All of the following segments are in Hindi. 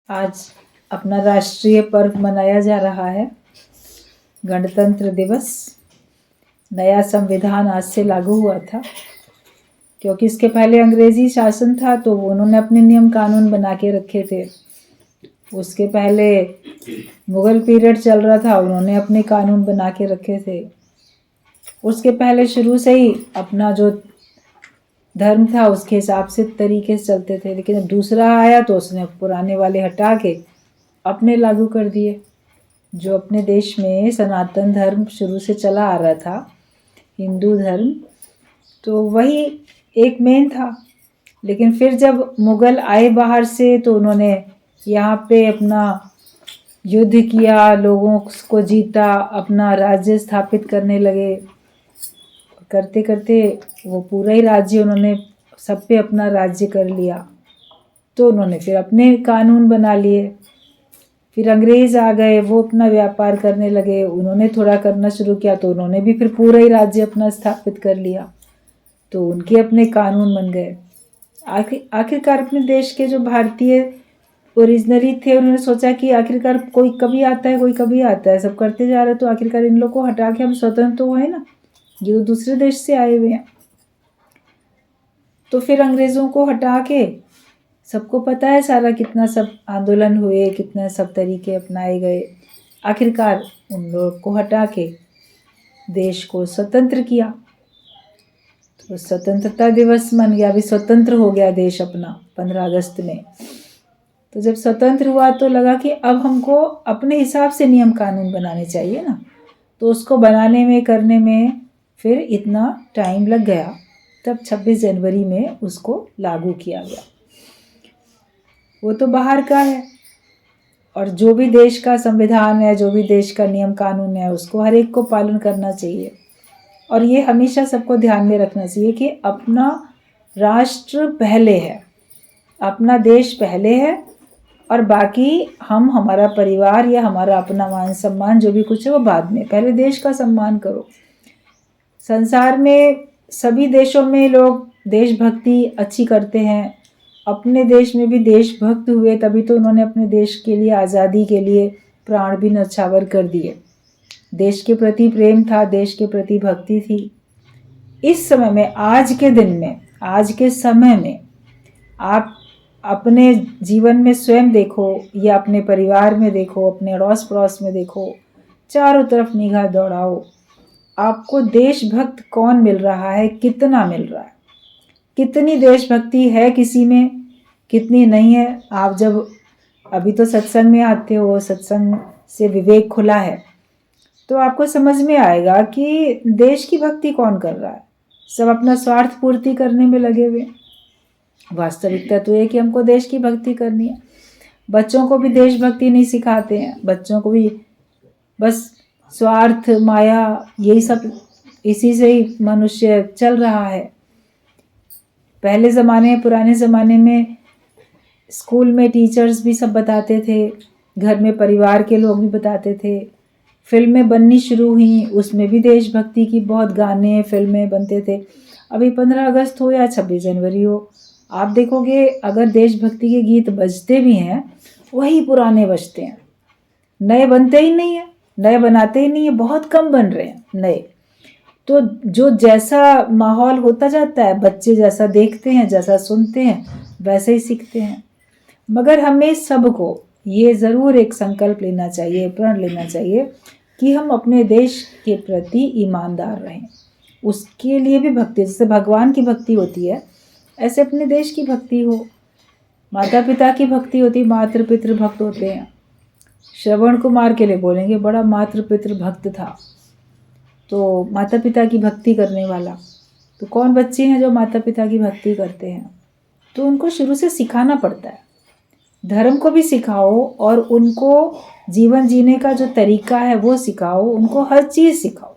आज अपना राष्ट्रीय पर्व मनाया जा रहा है, गणतंत्र दिवस। नया संविधान आज से लागू हुआ था, क्योंकि इसके पहले अंग्रेजी शासन था तो उन्होंने अपने नियम कानून बना के रखे थे। उसके पहले मुगल पीरियड चल रहा था, उन्होंने अपने कानून बना के रखे थे। उसके पहले शुरू से ही अपना जो धर्म था उसके हिसाब से तरीके से चलते थे, लेकिन जब दूसरा आया तो उसने पुराने वाले हटा के अपने लागू कर दिए। जो अपने देश में सनातन धर्म शुरू से चला आ रहा था, हिंदू धर्म, तो वही एक मेन था। लेकिन फिर जब मुगल आए बाहर से तो उन्होंने यहाँ पे अपना युद्ध किया, लोगों को जीता, अपना राज्य स्थापित करने लगे। करते करते वो पूरा ही राज्य उन्होंने सब पे अपना राज्य कर लिया। तो उन्होंने फिर अपने कानून बना लिए। फिर अंग्रेज़ आ गए, वो अपना व्यापार करने लगे, उन्होंने थोड़ा करना शुरू किया तो उन्होंने भी फिर पूरा ही राज्य अपना स्थापित कर लिया। तो उनके अपने कानून बन गए। आखिरकार अपने देश के जो भारतीय ओरिजिनली थे, उन्होंने सोचा कि आखिरकार कोई कभी आता है, कोई कभी आता है, सब करते जा रहे, तो आखिरकार इन लोग को हटा के हम स्वतंत्र तो हुए ना, ये तो दूसरे देश से आए हुए हैं। तो फिर अंग्रेज़ों को हटा के, सबको पता है सारा कितना सब आंदोलन हुए, कितने सब तरीके अपनाए गए, आखिरकार उन लोग को हटा के देश को स्वतंत्र किया। तो स्वतंत्रता दिवस मन गया, अभी स्वतंत्र हो गया देश अपना 15 अगस्त में। तो जब स्वतंत्र हुआ तो लगा कि अब हमको अपने हिसाब से नियम कानून बनाने चाहिए ना, तो उसको बनाने में करने में फिर इतना टाइम लग गया। तब 26 जनवरी में उसको लागू किया गया। वो तो बाहर का है, और जो भी देश का संविधान है, जो भी देश का नियम कानून है, उसको हर एक को पालन करना चाहिए। और ये हमेशा सबको ध्यान में रखना चाहिए कि अपना राष्ट्र पहले है, अपना देश पहले है, और बाकी हम, हमारा परिवार या हमारा अपना मान सम्मान जो भी कुछ है वो बाद में। पहले देश का सम्मान करो। संसार में सभी देशों में लोग देशभक्ति अच्छी करते हैं। अपने देश में भी देशभक्त हुए, तभी तो उन्होंने अपने देश के लिए, आज़ादी के लिए प्राण भी न्यौछावर कर दिए। देश के प्रति प्रेम था, देश के प्रति भक्ति थी। इस समय में, आज के दिन में, आज के समय में आप अपने जीवन में स्वयं देखो या अपने परिवार में देखो, अपने अड़ोस पड़ोस में देखो, चारों तरफ निगाह दौड़ाओ, आपको देशभक्त कौन मिल रहा है, कितना मिल रहा है, कितनी देशभक्ति है किसी में, कितनी नहीं है। आप जब अभी तो सत्संग में आते हो, सत्संग से विवेक खुला है, तो आपको समझ में आएगा कि देश की भक्ति कौन कर रहा है। सब अपना स्वार्थ पूर्ति करने में लगे हुए। वास्तविकता तो ये कि हमको देश की भक्ति करनी है। बच्चों को भी देशभक्ति नहीं सिखाते हैं, बच्चों को भी बस स्वार्थ, माया, यही सब, इसी से ही मनुष्य चल रहा है। पहले ज़माने, पुराने ज़माने में स्कूल में टीचर्स भी सब बताते थे, घर में परिवार के लोग भी बताते थे। फिल्में बननी शुरू हुई, उसमें भी देशभक्ति की बहुत गाने, फिल्में बनते थे। अभी 15 अगस्त हो या 26 जनवरी हो, आप देखोगे अगर देशभक्ति के गीत बजते भी हैं, वही पुराने बजते हैं, नए बनते ही नहीं है, नए बनाते ही नहीं है, बहुत कम बन रहे हैं नए। तो जो जैसा माहौल होता जाता है, बच्चे जैसा देखते हैं, जैसा सुनते हैं, वैसे ही सीखते हैं। मगर हमें सबको ये ज़रूर एक संकल्प लेना चाहिए, प्रण लेना चाहिए कि हम अपने देश के प्रति ईमानदार रहें। उसके लिए भी भक्ति, जैसे भगवान की भक्ति होती है, ऐसे अपने देश की भक्ति हो। माता पिता की भक्ति होती, मातृ पितृ भक्त होते हैं। श्रवण कुमार के लिए बोलेंगे बड़ा मातृ पितृ भक्त था, तो माता पिता की भक्ति करने वाला। तो कौन बच्चे हैं जो माता पिता की भक्ति करते हैं? तो उनको शुरू से सिखाना पड़ता है। धर्म को भी सिखाओ और उनको जीवन जीने का जो तरीका है वो सिखाओ, उनको हर चीज़ सिखाओ।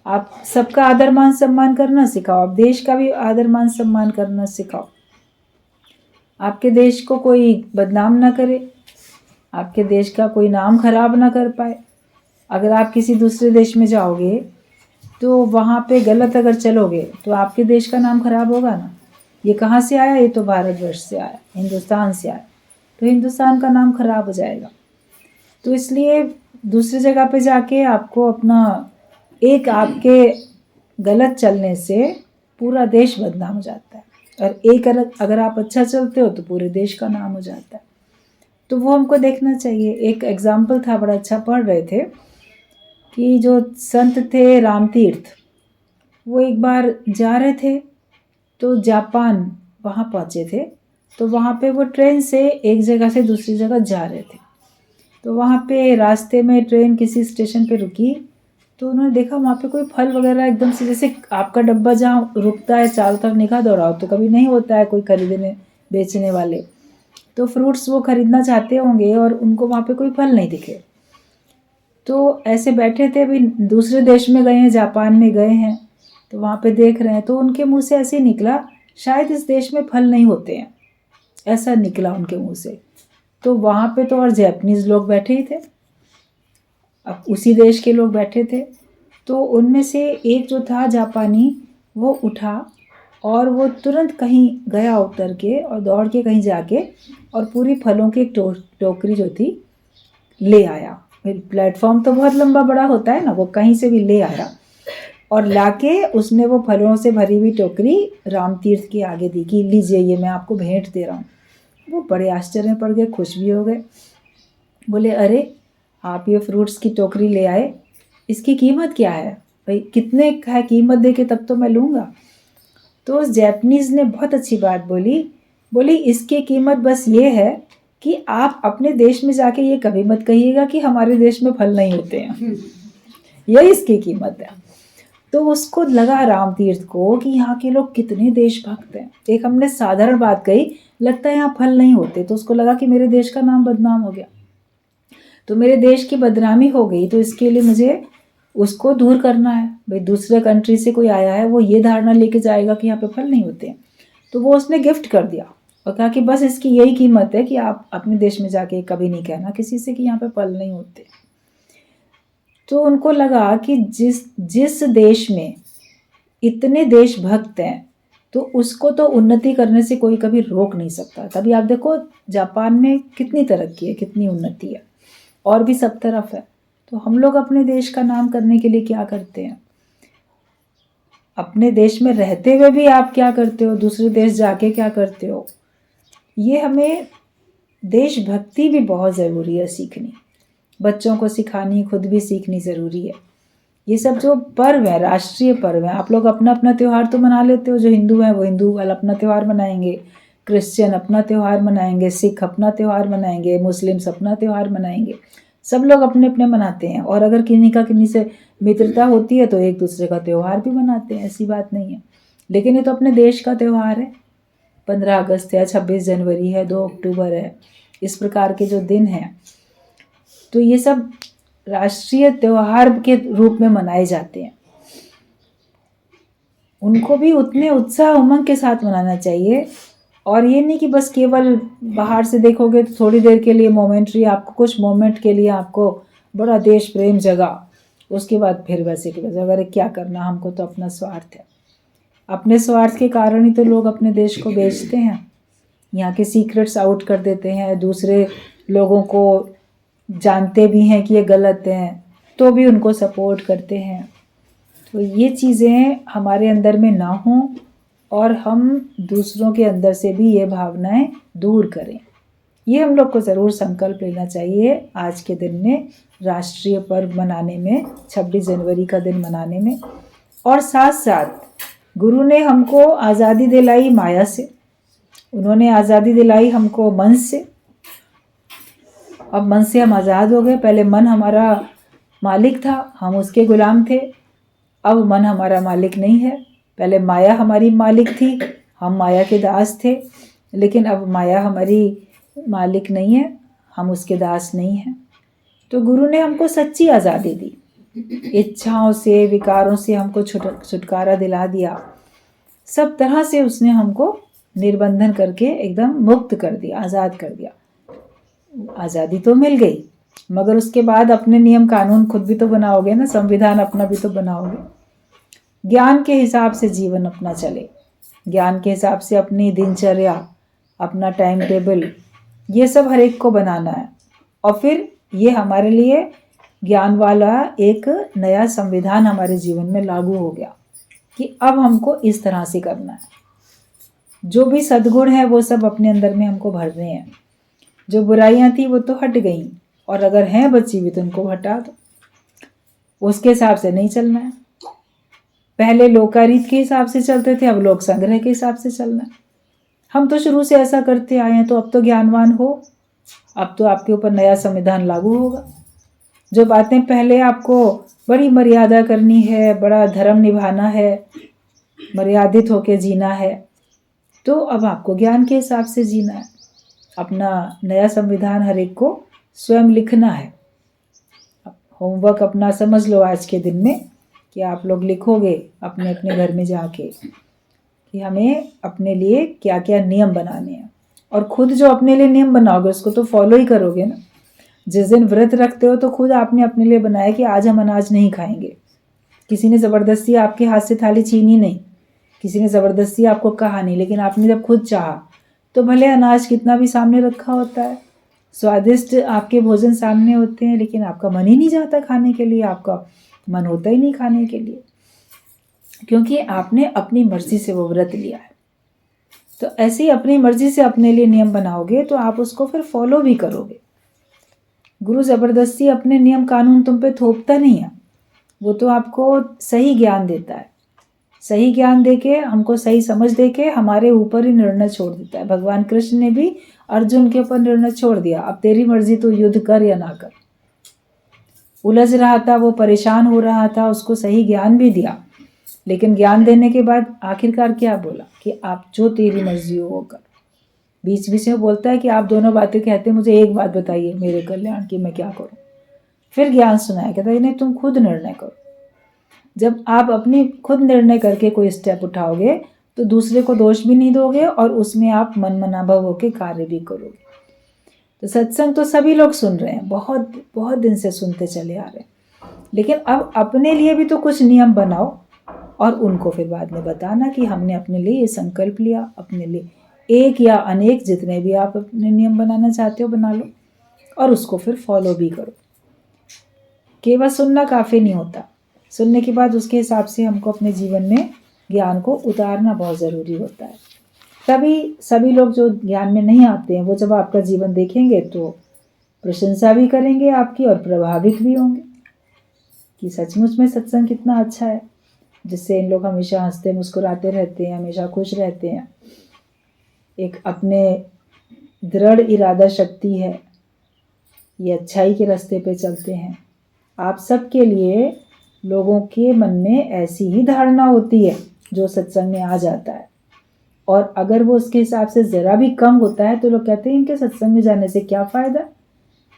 आप सबका आदर मान सम्मान करना सिखाओ, आप देश का भी आदर मान सम्मान करना सिखाओ। आपके देश को कोई बदनाम ना करे, आपके देश का कोई नाम खराब ना कर पाए। अगर आप किसी दूसरे देश में जाओगे तो वहाँ पे गलत अगर चलोगे तो आपके देश का नाम खराब होगा ना। ये कहाँ से आया? ये तो भारतवर्ष से आया, हिंदुस्तान से आया। तो हिंदुस्तान का नाम खराब हो जाएगा। तो इसलिए दूसरी जगह पे जाके आपको अपना एक आपके गलत चलने से पूरा देश बदनाम हो जाता है, और एक अगर आप अच्छा चलते हो तो पूरे देश का नाम हो जाता है। तो वो हमको देखना चाहिए। एक एग्जाम्पल था, बड़ा अच्छा पढ़ रहे थे कि जो संत थे रामतीर्थ, वो एक बार जा रहे थे तो जापान वहाँ पहुँचे थे। तो वहाँ पे वो ट्रेन से एक जगह से दूसरी जगह जा रहे थे। तो वहाँ पे रास्ते में ट्रेन किसी स्टेशन पे रुकी, तो उन्होंने देखा वहाँ पे कोई फल वगैरह एकदम से, जैसे आपका डब्बा जहाँ रुकता है चारों तरफ निगाह दौड़ाओ तो कभी नहीं होता है कोई खरीदने बेचने वाले, तो फ्रूट्स वो खरीदना चाहते होंगे और उनको वहाँ पे कोई फल नहीं दिखे। तो ऐसे बैठे थे, अभी दूसरे देश में गए हैं, जापान में गए हैं, तो वहाँ पे देख रहे हैं, तो उनके मुंह से ऐसे निकला शायद इस देश में फल नहीं होते हैं, ऐसा निकला उनके मुंह से। तो वहाँ पे तो और जापानीज़ लोग बैठे ही थे, अब उसी देश के लोग बैठे थे। तो उनमें से एक जो था जापानी, वो उठा और वो तुरंत कहीं गया उतर के और दौड़ के कहीं जाके और पूरी फलों की एक टोकरी जो थी ले आया। प्लेटफॉर्म तो बहुत लंबा बड़ा होता है ना, वो कहीं से भी ले आया और लाके उसने वो फलों से भरी हुई टोकरी रामतीर्थ के आगे दी कि लीजिए ये मैं आपको भेंट दे रहा हूँ। वो बड़े आश्चर्य में पड़ गए, खुश भी हो गए, बोले अरे आप ये फ्रूट्स की टोकरी ले आए, इसकी कीमत क्या है भाई, कितने का है, कीमत दे के तब तो मैं लूँगा। तो उस जैपनीज़ ने बहुत अच्छी बात बोली इसकी कीमत बस ये है कि आप अपने देश में जाके ये कभी मत कहिएगा कि हमारे देश में फल नहीं होते हैं, यही इसकी कीमत है। तो उसको लगा रामतीर्थ को कि यहाँ के लोग कितने देशभक्त हैं। एक हमने साधारण बात कही, लगता है यहाँ फल नहीं होते, तो उसको लगा कि मेरे देश का नाम बदनाम हो गया, तो मेरे देश की बदनामी हो गई, तो इसके लिए मुझे उसको दूर करना है। भाई दूसरे कंट्री से कोई आया है, वो ये धारणा लेके जाएगा कि यहाँ पे फल नहीं होते हैं, तो वो उसने गिफ्ट कर दिया और कहा कि बस इसकी यही कीमत है कि आप अपने देश में जाके कभी नहीं कहना किसी से कि यहाँ पे फल नहीं होते। तो उनको लगा कि जिस देश में इतने देशभक्त हैं तो उसको तो उन्नति करने से कोई कभी रोक नहीं सकता। तभी आप देखो जापान में कितनी तरक्की है, कितनी उन्नति है, और भी सब तरफ है। तो हम लोग अपने देश का नाम करने के लिए क्या करते हैं? अपने देश में रहते हुए भी आप क्या करते हो, दूसरे देश जाके क्या करते हो? ये हमें देशभक्ति भी बहुत ज़रूरी है सीखनी, बच्चों को सिखानी, खुद भी सीखनी ज़रूरी है। ये सब जो पर्व है, राष्ट्रीय पर्व है, आप लोग अपना अपना त्यौहार तो मना लेते हो, जो हिंदू हैं वो हिंदू वाला अपना त्यौहार मनाएंगे, क्रिश्चियन अपना त्यौहार मनाएंगे, सिख अपना त्यौहार मनाएंगे, मुस्लिम्स अपना त्यौहार मनाएंगे, सब लोग अपने अपने मनाते हैं। और अगर किन्हीं से मित्रता होती है तो एक दूसरे का त्यौहार भी मनाते हैं, ऐसी बात नहीं है। लेकिन ये तो अपने देश का त्यौहार है, 15 अगस्त है, 26 जनवरी है, 2 अक्टूबर है, इस प्रकार के जो दिन हैं, तो ये सब राष्ट्रीय त्यौहार के रूप में मनाए जाते हैं। उनको भी उतने उत्साह उमंग के साथ मनाना चाहिए, और ये नहीं कि बस केवल बाहर से देखोगे तो थोड़ी देर के लिए मोमेंट्री, आपको कुछ मोमेंट के लिए आपको बड़ा देश प्रेम जगा, उसके बाद फिर वैसे कि वैसे अगर क्या करना, हमको तो अपना स्वार्थ है। अपने स्वार्थ के कारण ही तो लोग अपने देश को बेचते हैं, यहाँ के सीक्रेट्स आउट कर देते हैं, दूसरे लोगों को जानते भी हैं कि ये गलत हैं तो भी उनको सपोर्ट करते हैं। तो ये चीज़ें हमारे अंदर में ना हों और हम दूसरों के अंदर से भी ये भावनाएं दूर करें। ये हम लोग को ज़रूर संकल्प लेना चाहिए आज के दिन में, राष्ट्रीय पर्व मनाने में, 26 जनवरी का दिन मनाने में। और साथ साथ गुरु ने हमको आज़ादी दिलाई माया से, उन्होंने आज़ादी दिलाई हमको मन से। अब मन से हम आज़ाद हो गए। पहले मन हमारा मालिक था, हम उसके गुलाम थे। अब मन हमारा मालिक नहीं है। पहले माया हमारी मालिक थी, हम माया के दास थे, लेकिन अब माया हमारी मालिक नहीं है, हम उसके दास नहीं हैं। तो गुरु ने हमको सच्ची आज़ादी दी, इच्छाओं से, विकारों से हमको छुटकारा दिला दिया, सब तरह से उसने हमको निर्बंधन करके एकदम मुक्त कर दिया, आज़ाद कर दिया। आज़ादी तो मिल गई, मगर उसके बाद अपने नियम कानून खुद भी तो बनाओगे ना, संविधान अपना भी तो बनाओगे। ज्ञान के हिसाब से जीवन अपना चले, ज्ञान के हिसाब से अपनी दिनचर्या, अपना टाइम टेबल ये सब हर एक को बनाना है। और फिर ये हमारे लिए ज्ञान वाला एक नया संविधान हमारे जीवन में लागू हो गया कि अब हमको इस तरह से करना है। जो भी सद्गुण है वो सब अपने अंदर में हमको भरने हैं। जो बुराइयां थी वो तो हट गई, और अगर हैं बची हुई तो उनको हटा दो। उसके हिसाब से नहीं चलना है। पहले लोकारीत के हिसाब से चलते थे, अब लोक संग्रह के हिसाब से चलना है। हम तो शुरू से ऐसा करते आए हैं, तो अब तो ज्ञानवान हो, अब तो आपके ऊपर नया संविधान लागू होगा। जो बातें पहले आपको बड़ी मर्यादा करनी है, बड़ा धर्म निभाना है, मर्यादित होकर जीना है, तो अब आपको ज्ञान के हिसाब से जीना है। अपना नया संविधान हर एक को स्वयं लिखना है। होमवर्क अपना समझ लो आज के दिन में कि आप लोग लिखोगे अपने अपने घर में जाके कि हमें अपने लिए क्या क्या नियम बनाने हैं। और खुद जो अपने लिए नियम बनाओगे उसको तो फॉलो ही करोगे ना। जिस दिन व्रत रखते हो तो खुद आपने अपने लिए बनाया कि आज हम अनाज नहीं खाएंगे। किसी ने ज़बरदस्ती आपके हाथ से थाली छीनी नहीं, किसी ने ज़बरदस्ती आपको कहा नहीं, लेकिन आपने जब खुद चाहा तो भले अनाज कितना भी सामने रखा होता है, स्वादिष्ट आपके भोजन सामने होते हैं, लेकिन आपका मन ही नहीं जाता खाने के लिए, आपका मन होता ही नहीं खाने के लिए, क्योंकि आपने अपनी मर्जी से वो व्रत लिया है। तो ऐसे ही अपनी मर्जी से अपने लिए नियम बनाओगे तो आप उसको फिर फॉलो भी करोगे। गुरु ज़बरदस्ती अपने नियम कानून तुम पे थोपता नहीं है, वो तो आपको सही ज्ञान देता है। सही ज्ञान देके, हमको सही समझ देके हमारे ऊपर ही निर्णय छोड़ देता है। भगवान कृष्ण ने भी अर्जुन के ऊपर निर्णय छोड़ दिया, अब तेरी मर्जी, तो युद्ध कर या ना कर। उलझ रहा था, वो परेशान हो रहा था, उसको सही ज्ञान भी दिया, लेकिन ज्ञान देने के बाद आखिरकार क्या बोला कि आप जो तेरी मर्जी हो वो कर। बीच बीच में बोलता है कि आप दोनों बातें कहते, मुझे एक बात बताइए मेरे कल्याण की, मैं क्या करूं। फिर ज्ञान सुनाया, कहता है नहीं, तुम खुद निर्णय करो। जब आप अपनी खुद निर्णय करके कोई स्टेप उठाओगे तो दूसरे को दोष भी नहीं दोगे और उसमें आप मनमनाभव होकर कार्य भी करोगे। तो सत्संग तो सभी लोग सुन रहे हैं, बहुत बहुत दिन से सुनते चले आ रहे हैं, लेकिन अब अपने लिए भी तो कुछ नियम बनाओ और उनको फिर बाद में बताना कि हमने अपने लिए ये संकल्प लिया। अपने लिए एक या अनेक, जितने भी आप अपने नियम बनाना चाहते हो बना लो और उसको फिर फॉलो भी करो। केवल सुनना काफ़ी नहीं होता, सुनने के बाद उसके हिसाब से हमको अपने जीवन में ज्ञान को उतारना बहुत ज़रूरी होता है। तभी सभी लोग जो ज्ञान में नहीं आते हैं वो जब आपका जीवन देखेंगे तो प्रशंसा भी करेंगे आपकी और प्रभावित भी होंगे कि सचमुच में सत्संग कितना अच्छा है, जिससे इन लोग हमेशा हंसते मुस्कुराते रहते हैं, हमेशा खुश रहते हैं। एक अपने दृढ़ इरादा शक्ति है, ये अच्छाई के रास्ते पे चलते हैं। आप सबके लिए लोगों के मन में ऐसी ही धारणा होती है जो सत्संग में आ जाता है, और अगर वो उसके हिसाब से ज़रा भी कम होता है तो लोग कहते हैं इनके सत्संग में जाने से क्या फ़ायदा,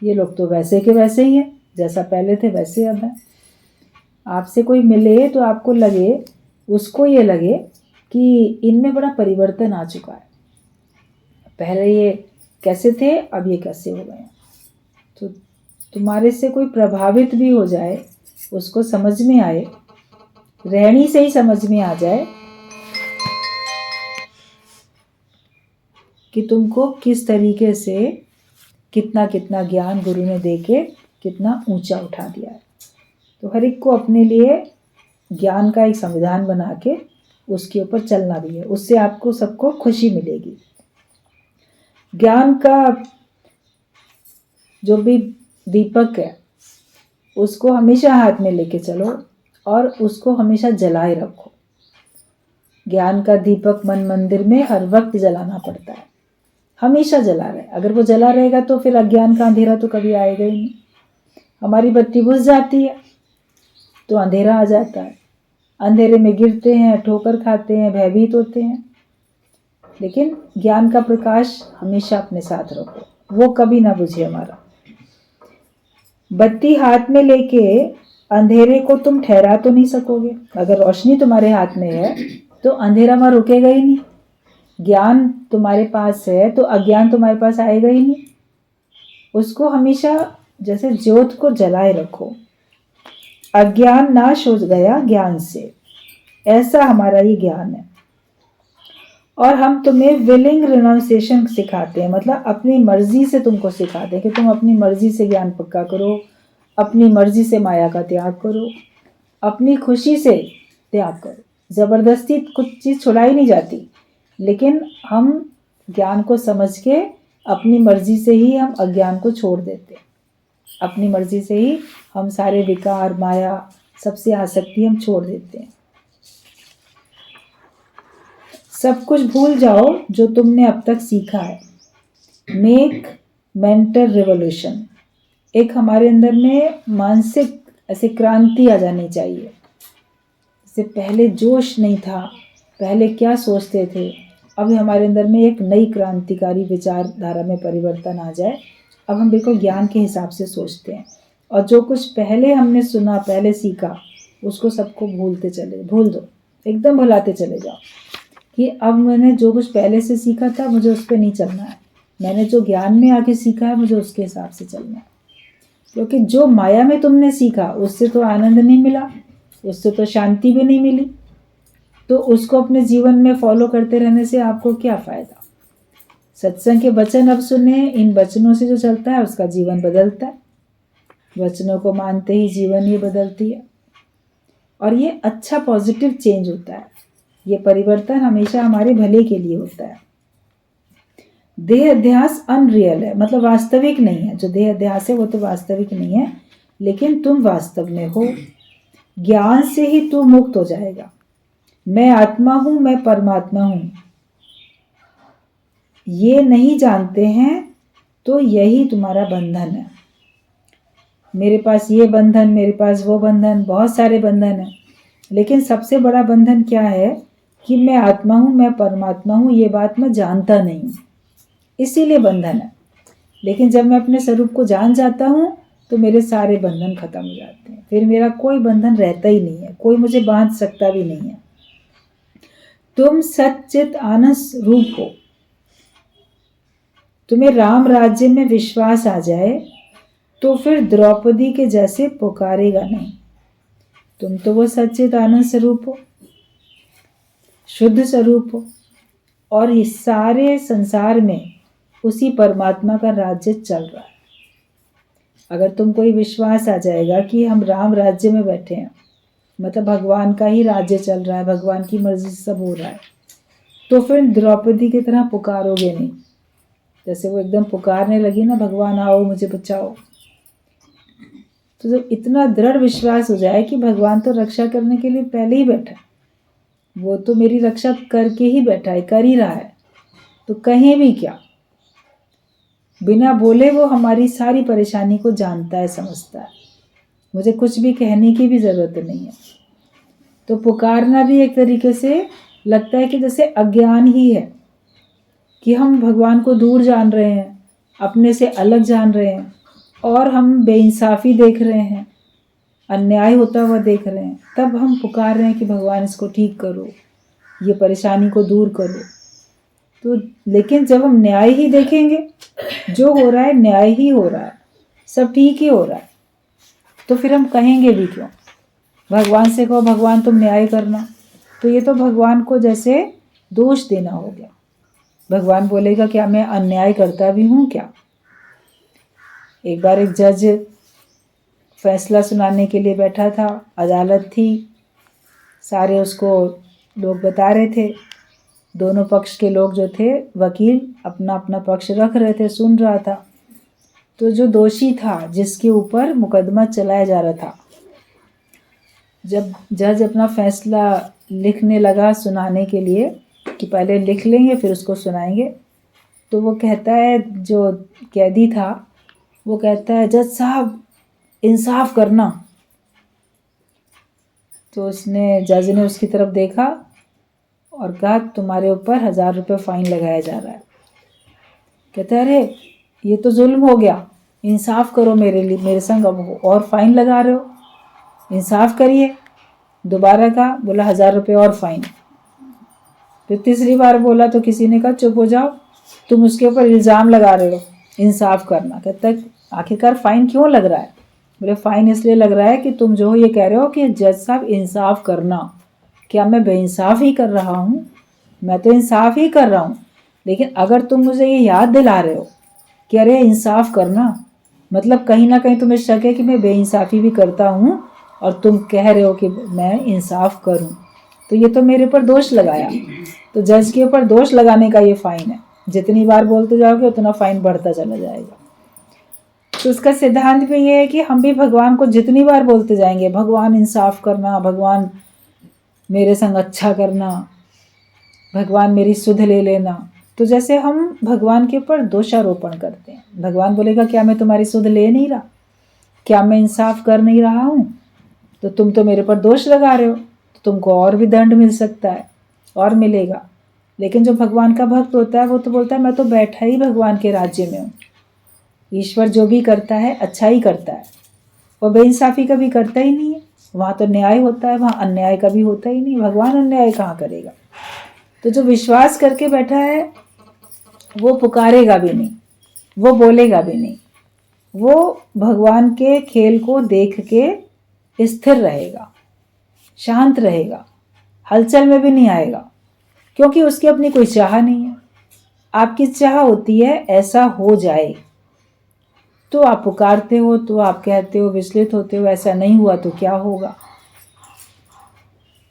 ये लोग तो वैसे के वैसे ही हैं, जैसा पहले थे वैसे अब हैं। आपसे कोई मिले तो आपको लगे, उसको ये लगे कि इनमें बड़ा परिवर्तन आ चुका है, पहले ये कैसे थे अब ये कैसे हो गए। तो तुम्हारे से कोई प्रभावित भी हो जाए, उसको समझ में आए, रहनी से ही समझ में आ जाए कि तुमको किस तरीके से कितना कितना ज्ञान गुरु ने देके कितना ऊंचा उठा दिया है। तो हर एक को अपने लिए ज्ञान का एक संविधान बना के उसके ऊपर चलना भी है, उससे आपको सबको खुशी मिलेगी। ज्ञान का जो भी दीपक है उसको हमेशा हाथ में लेके चलो और उसको हमेशा जलाए रखो। ज्ञान का दीपक मन मंदिर में हर वक्त जलाना पड़ता है, हमेशा जला रहे। अगर वो जला रहेगा तो फिर अज्ञान का अंधेरा तो कभी आएगा ही नहीं। हमारी बत्ती बुझ जाती है तो अंधेरा आ जाता है, अंधेरे में गिरते हैं, ठोकर खाते हैं, भयभीत होते हैं। लेकिन ज्ञान का प्रकाश हमेशा अपने साथ रखो, वो कभी ना बुझे हमारा। बत्ती हाथ में लेके अंधेरे को तुम ठहरा तो नहीं सकोगे। अगर रोशनी तुम्हारे हाथ में है तो अंधेरा वहाँ रुकेगा ही नहीं। ज्ञान तुम्हारे पास है तो अज्ञान तुम्हारे पास आएगा ही नहीं। उसको हमेशा जैसे ज्योत को जलाए रखो। अज्ञान नाश हो गया ज्ञान से, ऐसा हमारा ये ज्ञान है। और हम तुम्हें विलिंग रिनाउंसिएशन सिखाते हैं, मतलब अपनी मर्जी से तुमको सिखाते हैं कि तुम अपनी मर्जी से ज्ञान पक्का करो, अपनी मर्जी से माया का त्याग करो, अपनी खुशी से त्याग करो। ज़बरदस्ती कुछ चीज़ छुड़ाई नहीं जाती, लेकिन हम ज्ञान को समझ के अपनी मर्जी से ही हम अज्ञान को छोड़ देते हैं। अपनी मर्जी से ही हम सारे विकार, माया, सबसे आसक्ति हम छोड़ देते हैं। सब कुछ भूल जाओ जो तुमने अब तक सीखा है। Make mental revolution. एक हमारे अंदर में मानसिक ऐसे क्रांति आ जानी चाहिए। जैसे पहले जोश नहीं था, पहले क्या सोचते थे, अब हमारे अंदर में एक नई क्रांतिकारी विचारधारा में परिवर्तन आ जाए। अब हम बिल्कुल ज्ञान के हिसाब से सोचते हैं, और जो कुछ पहले हमने सुना, पहले सीखा, उसको सबको भूल दो, एकदम भुलाते चले जाओ कि अब मैंने जो कुछ पहले से सीखा था मुझे उस पर नहीं चलना है, मैंने जो ज्ञान में आके सीखा है मुझे उसके हिसाब से चलना है। क्योंकि जो माया में तुमने सीखा उससे तो आनंद नहीं मिला, उससे तो शांति भी नहीं मिली, तो उसको अपने जीवन में फॉलो करते रहने से आपको क्या फ़ायदा। सत्संग के वचन अब सुने, इन वचनों से जो चलता है उसका जीवन बदलता है। वचनों को मानते ही जीवन ये बदलती है, और ये अच्छा पॉजिटिव चेंज होता है। ये परिवर्तन हमेशा हमारे भले के लिए होता है। देह अध्यास अनरियल है, मतलब वास्तविक नहीं है। जो देह अध्यास है वो तो वास्तविक नहीं है, लेकिन तुम वास्तव में हो। ज्ञान से ही तू मुक्त हो जाएगा। मैं आत्मा हूं, मैं परमात्मा हूं, ये नहीं जानते हैं तो यही तुम्हारा बंधन है। मेरे पास ये बंधन, मेरे पास वो बंधन, बहुत सारे बंधन हैं, लेकिन सबसे बड़ा बंधन क्या है कि मैं आत्मा हूँ, मैं परमात्मा हूँ, ये बात मैं जानता नहीं हूँ, इसीलिए बंधन है। लेकिन जब मैं अपने स्वरूप को जान जाता हूँ तो मेरे सारे बंधन खत्म हो जाते हैं, फिर मेरा कोई बंधन रहता ही नहीं है, कोई मुझे बांध सकता भी नहीं है। तुम सच्चित आनंद रूप हो। तुम्हें राम राज्य में विश्वास आ जाए तो फिर द्रौपदी के जैसे पुकारेगा नहीं। तुम तो वो सच्चित आनंद स्वरूप हो, शुद्ध स्वरूप हो, और इस सारे संसार में उसी परमात्मा का राज्य चल रहा है। अगर तुमको ये विश्वास आ जाएगा कि हम राम राज्य में बैठे हैं, मतलब भगवान का ही राज्य चल रहा है, भगवान की मर्जी से सब हो रहा है, तो फिर द्रौपदी की तरह पुकारोगे नहीं। जैसे वो एकदम पुकारने लगी ना, भगवान आओ मुझे बचाओ, तो जब इतना दृढ़ विश्वास हो जाए कि भगवान तो रक्षा करने के लिए पहले ही बैठा है, वो तो मेरी रक्षा करके ही बैठा है, कर ही रहा है, तो कहीं भी क्या, बिना बोले वो हमारी सारी परेशानी को जानता है, समझता है, मुझे कुछ भी कहने की भी ज़रूरत नहीं है। तो पुकारना भी एक तरीके से लगता है कि जैसे अज्ञान ही है, कि हम भगवान को दूर जान रहे हैं, अपने से अलग जान रहे हैं, और हम बेइंसाफ़ी देख रहे हैं, अन्याय होता हुआ देख रहे हैं, तब हम पुकार रहे हैं कि भगवान इसको ठीक करो, ये परेशानी को दूर करो। तो लेकिन जब हम न्याय ही देखेंगे, जो हो रहा है न्याय ही हो रहा है, सब ठीक ही हो रहा है, तो फिर हम कहेंगे भी क्यों। भगवान से कहो भगवान तुम न्याय करना, तो ये तो भगवान को जैसे दोष देना हो गया। भगवान बोलेगा क्या मैं अन्याय करता भी हूँ क्या। एक बार एक जज फैसला सुनाने के लिए बैठा था, अदालत थी, सारे उसको लोग बता रहे थे, दोनों पक्ष के लोग जो थे, वकील अपना अपना पक्ष रख रहे थे, सुन रहा था। तो जो दोषी था, जिसके ऊपर मुकदमा चलाया जा रहा था, जब जज अपना फैसला लिखने लगा सुनाने के लिए, कि पहले लिख लेंगे फिर उसको सुनाएंगे, तो वो कहता है, जो कैदी था वो कहता है, जज साहब इंसाफ करना। तो जज ने उसकी तरफ देखा और कहा तुम्हारे ऊपर 1000 रुपये फ़ाइन लगाया जा रहा है। कहता है अरे ये तो जुल्म हो गया, इंसाफ करो मेरे लिए, मेरे संग अब और फ़ाइन लगा रहे हो, इंसाफ करिए। दोबारा कहा, बोला 1000 रुपये और फ़ाइन। फिर तीसरी बार बोला तो किसी ने कहा चुप हो जाओ, तुम उसके ऊपर इल्ज़ाम लगा रहे हो, इंसाफ करना। कहता है आखिरकार फ़ाइन क्यों लग रहा है। बोले फ़ाइन इसलिए लग रहा है कि तुम जो ये कह रहे हो कि जज साहब इंसाफ करना, क्या मैं बेइंसाफ ही कर रहा हूँ। मैं तो इंसाफ ही कर रहा हूँ, लेकिन अगर तुम मुझे ये याद दिला रहे हो कि अरे इंसाफ करना, मतलब कहीं ना कहीं तुम्हें शक है कि मैं बेइंसाफ़ी भी करता हूँ और तुम कह रहे हो कि मैं इंसाफ करूँ, तो ये तो मेरे ऊपर दोष लगाया। तो जज के ऊपर दोष लगाने का ये फ़ाइन है, जितनी बार बोलते जाओगे उतना फ़ाइन बढ़ता चला जाएगा। तो उसका सिद्धांत भी ये है कि हम भी भगवान को जितनी बार बोलते जाएंगे, भगवान इंसाफ करना, भगवान मेरे संग अच्छा करना, भगवान मेरी सुध ले लेना, तो जैसे हम भगवान के ऊपर दोषारोपण करते हैं। भगवान बोलेगा क्या मैं तुम्हारी सुध ले नहीं रहा, क्या मैं इंसाफ कर नहीं रहा हूँ, तो तुम तो मेरे पर दोष लगा रहे हो, तो तुमको और भी दंड मिल सकता है और मिलेगा। लेकिन जो भगवान का भक्त होता है वो तो बोलता है मैं तो बैठा ही भगवान के राज्य में हूँ, ईश्वर जो भी करता है अच्छा ही करता है, वो बेइंसाफ़ी कभी करता ही नहीं है। वहाँ तो न्याय होता है, वहाँ अन्याय कभी होता ही नहीं। भगवान अन्याय कहाँ करेगा। तो जो विश्वास करके बैठा है वो पुकारेगा भी नहीं, वो बोलेगा भी नहीं, वो भगवान के खेल को देख के स्थिर रहेगा, शांत रहेगा, हलचल में भी नहीं आएगा, क्योंकि उसकी अपनी कोई चाह नहीं है। आपकी चाह होती है ऐसा हो जाए, तो आप पुकारते हो, तो आप कहते हो, विचलित होते हो, ऐसा नहीं हुआ तो क्या होगा।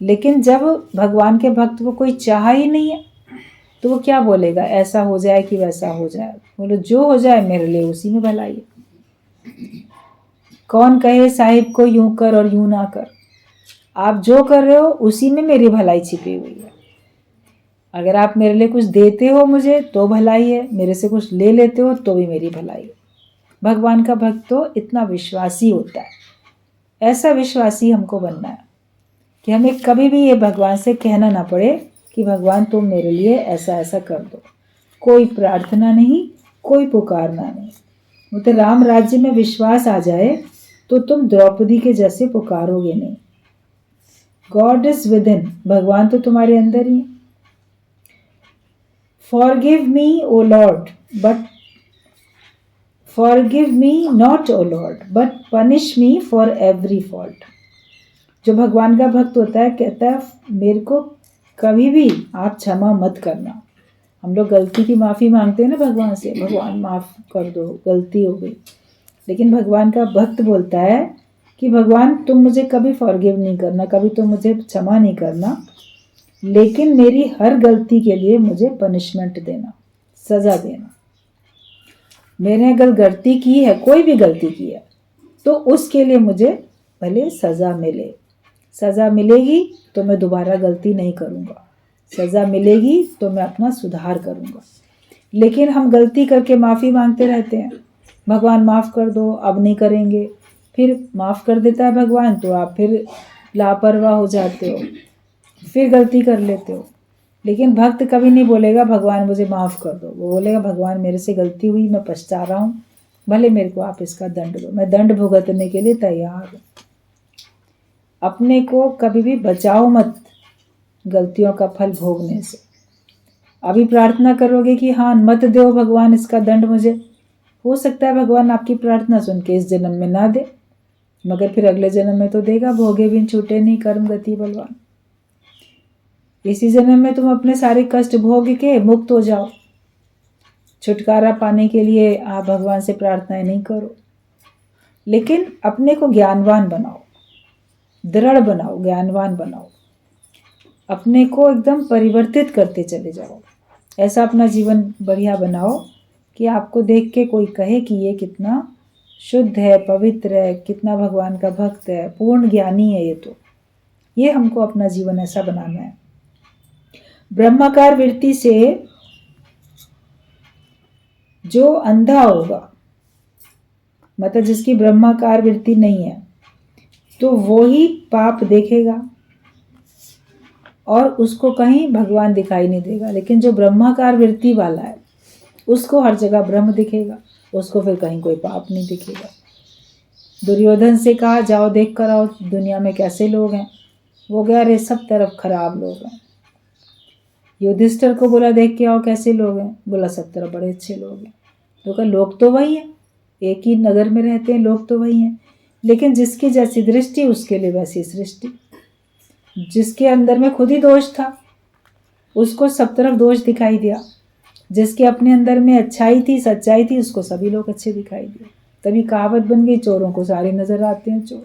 लेकिन जब भगवान के भक्त को कोई चाह ही नहीं है तो वो क्या बोलेगा, ऐसा हो जाए कि वैसा हो जाए। बोलो जो हो जाए मेरे लिए उसी में भलाई है। कौन कहे साहिब को यूं कर और यूं ना कर, आप जो कर रहे हो उसी में मेरी भलाई छिपी हुई है। अगर आप मेरे लिए कुछ देते हो मुझे तो भलाई है, मेरे से कुछ ले लेते हो तो भी मेरी भलाई है। भगवान का भक्त तो इतना विश्वासी होता है, ऐसा विश्वासी हमको बनना है कि हमें कभी भी ये भगवान से कहना ना पड़े कि भगवान तुम मेरे लिए ऐसा ऐसा कर दो। कोई प्रार्थना नहीं, कोई पुकारना नहीं। वो तो राम राज्य में विश्वास आ जाए तो तुम द्रौपदी के जैसे पुकारोगे नहीं। गॉड इज विद इन, भगवान तो तुम्हारे अंदर ही है। Forgive me O Lord but forgive me not O Lord but punish me for every fault. जो भगवान का भक्त होता है कहता है मेरे को कभी भी आप क्षमा मत करना। हम लोग गलती की माफ़ी मांगते हैं ना भगवान से, भगवान माफ़ कर दो, गलती हो गई। लेकिन भगवान का भक्त बोलता है कि भगवान तुम मुझे कभी फॉरगिव नहीं करना, कभी तुम मुझे क्षमा नहीं करना, लेकिन मेरी हर गलती के लिए मुझे पनिशमेंट देना, सज़ा देना। मैंने अगर गलती की है, कोई भी गलती की है, तो उसके लिए मुझे भले सज़ा मिले। सज़ा मिलेगी तो मैं दोबारा गलती नहीं करूँगा, सज़ा मिलेगी तो मैं अपना सुधार करूँगा। लेकिन हम गलती करके माफ़ी मांगते रहते हैं, भगवान माफ़ कर दो, अब नहीं करेंगे। फिर माफ़ कर देता है भगवान तो आप फिर लापरवाह हो जाते हो, फिर गलती कर लेते हो। लेकिन भक्त कभी नहीं बोलेगा भगवान मुझे माफ़ कर दो, वो बोलेगा भगवान मेरे से गलती हुई, मैं पछता रहा हूँ, भले मेरे को आप इसका दंड दो, मैं दंड भुगतने के लिए तैयार हूँ। अपने को कभी भी बचाओ मत गलतियों का फल भोगने से। अभी प्रार्थना करोगे कि हाँ मत दो भगवान इसका दंड मुझे, हो सकता है भगवान आपकी प्रार्थना सुन के इस जन्म में ना दे, मगर फिर अगले जन्म में तो देगा। भोगे बिन छूटे नहीं कर्म गति बलवान। इसी जन्म में तुम अपने सारे कष्ट भोग के मुक्त हो जाओ। छुटकारा पाने के लिए आप भगवान से प्रार्थनाएं नहीं करो, लेकिन अपने को ज्ञानवान बनाओ, दृढ़ बनाओ, ज्ञानवान बनाओ, अपने को एकदम परिवर्तित करते चले जाओ। ऐसा अपना जीवन बढ़िया बनाओ कि आपको देख के कोई कहे कि ये कितना शुद्ध है, पवित्र है, कितना भगवान का भक्त है, पूर्ण ज्ञानी है। ये हमको अपना जीवन ऐसा बनाना है। ब्रह्माकार वृत्ति से जो अंधा होगा, मतलब जिसकी ब्रह्माकार वृत्ति नहीं है, तो वो ही पाप देखेगा और उसको कहीं भगवान दिखाई नहीं देगा। लेकिन जो ब्रह्माकार वृत्ति वाला है उसको हर जगह ब्रह्म दिखेगा, उसको फिर कहीं कोई पाप नहीं दिखेगा। दुर्योधन से कहा जाओ देख कर आओ दुनिया में कैसे लोग हैं, वो गया अरे सब तरफ खराब लोग हैं। युधिष्ठिर को बोला देख के आओ कैसे लोग हैं, बोला सब तरफ बड़े अच्छे लोग हैं। तो कहा लोग तो वही हैं, एक ही नगर में रहते हैं, लोग तो वही हैं, लेकिन जिसकी जैसी दृष्टि उसके लिए वैसी सृष्टि। जिसके अंदर में खुद ही दोष था उसको सब तरफ दोष दिखाई दिया। जिसके अपने अंदर में अच्छाई थी, सच्चाई थी, उसको सभी लोग अच्छे दिखाई दिए। तभी कहावत बन गई, चोरों को सारे नजर आते हैं चोर।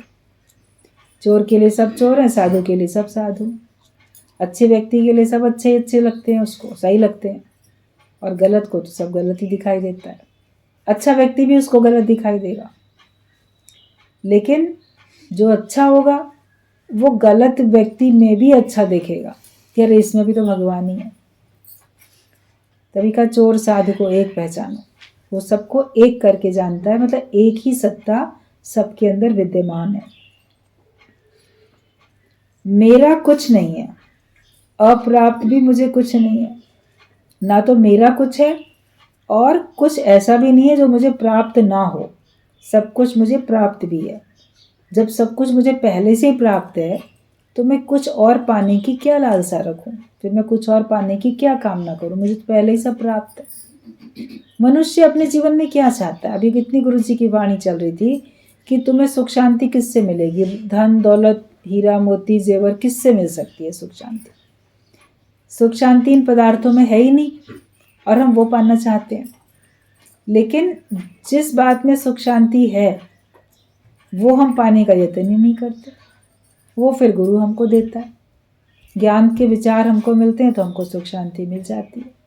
चोर के लिए सब चोर हैं, साधु के लिए सब साधु। अच्छे व्यक्ति के लिए सब अच्छे अच्छे लगते हैं, उसको सही लगते हैं, और गलत को तो सब गलत ही दिखाई देता है। अच्छा व्यक्ति भी उसको गलत दिखाई देगा, लेकिन जो अच्छा होगा वो गलत व्यक्ति में भी अच्छा देखेगा कि अरे इसमें भी तो भगवान ही है। तभी का चोर साधु को एक पहचानो, वो सबको एक करके जानता है, मतलब एक ही सत्ता सबके अंदर विद्यमान है। मेरा कुछ नहीं है, अप्राप्त भी मुझे कुछ नहीं है, ना तो मेरा कुछ है और कुछ ऐसा भी नहीं है जो मुझे प्राप्त ना हो। सब कुछ मुझे प्राप्त भी है। जब सब कुछ मुझे पहले से ही प्राप्त है तो मैं कुछ और पाने की क्या लालसा रखूं, फिर मैं कुछ और पाने की क्या कामना करूं, मुझे तो पहले ही सब प्राप्त है। मनुष्य अपने जीवन में क्या चाहता है? अभी कितनी गुरु जी की वाणी चल रही थी कि तुम्हें सुख शांति किससे मिलेगी? धन दौलत हीरा मोती जेवर किससे मिल सकती है सुख शांति? सुख शांति इन पदार्थों में है ही नहीं, और हम वो पाना चाहते हैं। लेकिन जिस बात में सुख शांति है वो हम पाने का यत्न ही नहीं करते, वो फिर गुरु हमको देता है। ज्ञान के विचार हमको मिलते हैं तो हमको सुख शांति मिल जाती है।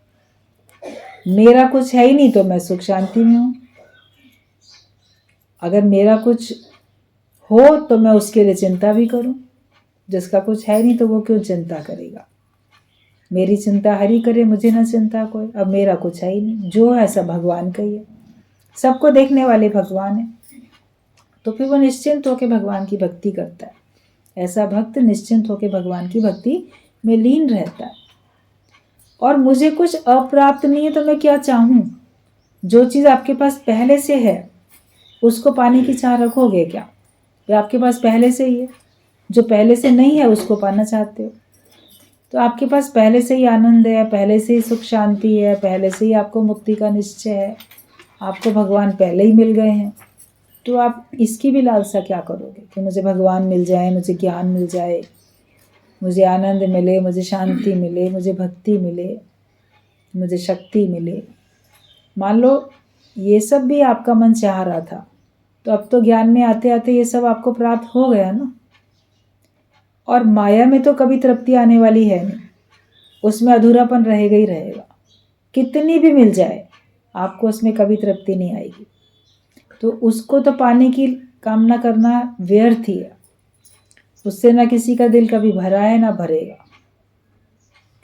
मेरा कुछ है ही नहीं तो मैं सुख शांति में हूँ। अगर मेरा कुछ हो तो मैं उसके लिए चिंता भी करूं। जिसका कुछ है नहीं तो वो क्यों चिंता करेगा? मेरी चिंता हरि करे, मुझे ना चिंता कोई। अब मेरा कुछ है ही नहीं, जो है सब भगवान का ही है। सबको देखने वाले भगवान है, तो फिर वो निश्चिंत होकर भगवान की भक्ति करता है। ऐसा भक्त निश्चिंत होकर भगवान की भक्ति में लीन रहता है। और मुझे कुछ अप्राप्त नहीं है तो मैं क्या चाहूँ? जो चीज़ आपके पास पहले से है उसको पाने की चाह रखोगे क्या? या आपके पास पहले से ही है? जो पहले से नहीं है उसको पाना चाहते हो। तो आपके पास पहले से ही आनंद है, पहले से ही सुख शांति है, पहले से ही आपको मुक्ति का निश्चय है, आपको भगवान पहले ही मिल गए हैं। तो आप इसकी भी लालसा क्या करोगे कि मुझे भगवान मिल जाए, मुझे ज्ञान मिल जाए, मुझे आनंद मिले, मुझे शांति मिले, मुझे भक्ति मिले, मुझे शक्ति मिले। मान लो ये सब भी आपका मन चाह रहा था, तो अब तो ज्ञान में आते आते ये सब आपको प्राप्त हो गया ना। और माया में तो कभी तृप्ति आने वाली है नहीं, उसमें अधूरापन रहेगा ही रहेगा। कितनी भी मिल जाए आपको उसमें कभी तृप्ति नहीं आएगी। तो उसको तो पाने की कामना करना व्यर्थ ही है। उससे ना किसी का दिल कभी भरा है ना भरेगा।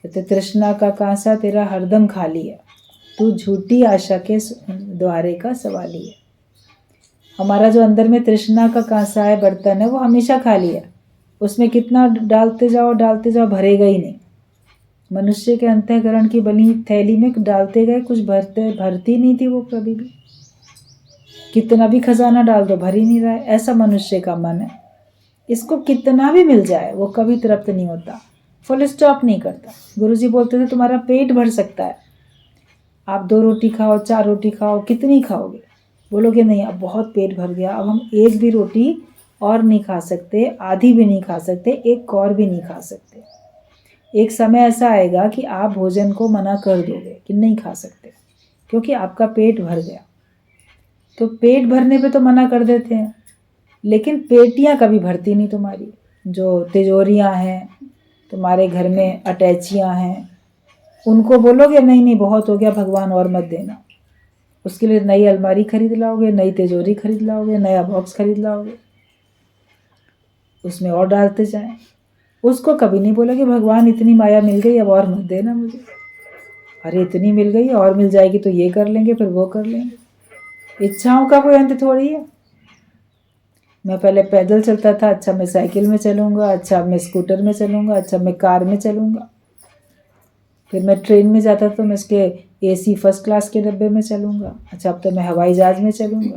कहते तृष्णा का कांसा तेरा हरदम खाली है, तू झूठी आशा के द्वारे का सवाली है। हमारा जो अंदर में तृष्णा का कांसा है, बर्तन है, वो हमेशा खाली है। उसमें कितना डालते जाओ भरेगा ही नहीं। मनुष्य के अंतःकरण की बनी थैली में डालते गए, कुछ भरती नहीं थी वो कभी भी। कितना भी खजाना डाल दो भर ही नहीं रहा है। ऐसा मनुष्य का मन है। इसको कितना भी मिल जाए वो कभी तृप्त नहीं होता, फुल स्टॉप नहीं करता। गुरुजी बोलते थे तुम्हारा पेट भर सकता है, आप 2 रोटी खाओ, 4 रोटी खाओ, कितनी खाओगे? बोलोगे नहीं अब बहुत पेट भर गया, अब हम एक भी रोटी और नहीं खा सकते, आधी भी नहीं खा सकते, एक और भी नहीं खा सकते। एक समय ऐसा आएगा कि आप भोजन को मना कर दोगे कि नहीं खा सकते, क्योंकि आपका पेट भर गया। तो पेट भरने पे तो मना कर देते हैं, लेकिन पेटियां कभी भरती नहीं तुम्हारी। जो तिजोरियां हैं, तुम्हारे घर में अटैचियां हैं, उनको बोलोगे नहीं नहीं बहुत हो गया भगवान और मत देना। उसके लिए नई अलमारी खरीद लाओगे, नई तिजोरी खरीद लाओगे, नया बॉक्स खरीद लाओगे, उसमें और डालते जाएं। उसको कभी नहीं बोलोगे भगवान इतनी माया मिल गई अब और मत देना मुझे। अरे इतनी मिल गई और मिल जाएगी तो ये कर लेंगे फिर वो कर लेंगे। इच्छाओं का कोई अंत थोड़ी है। मैं पहले पैदल चलता था, अच्छा मैं साइकिल में चलूँगा, अच्छा मैं स्कूटर में चलूँगा, अच्छा मैं कार में चलूँगा। फिर मैं ट्रेन में जाता तो मैं इसके AC फर्स्ट क्लास के डब्बे में चलूँगा। अच्छा अब तो मैं हवाई जहाज़ में चलूँगा,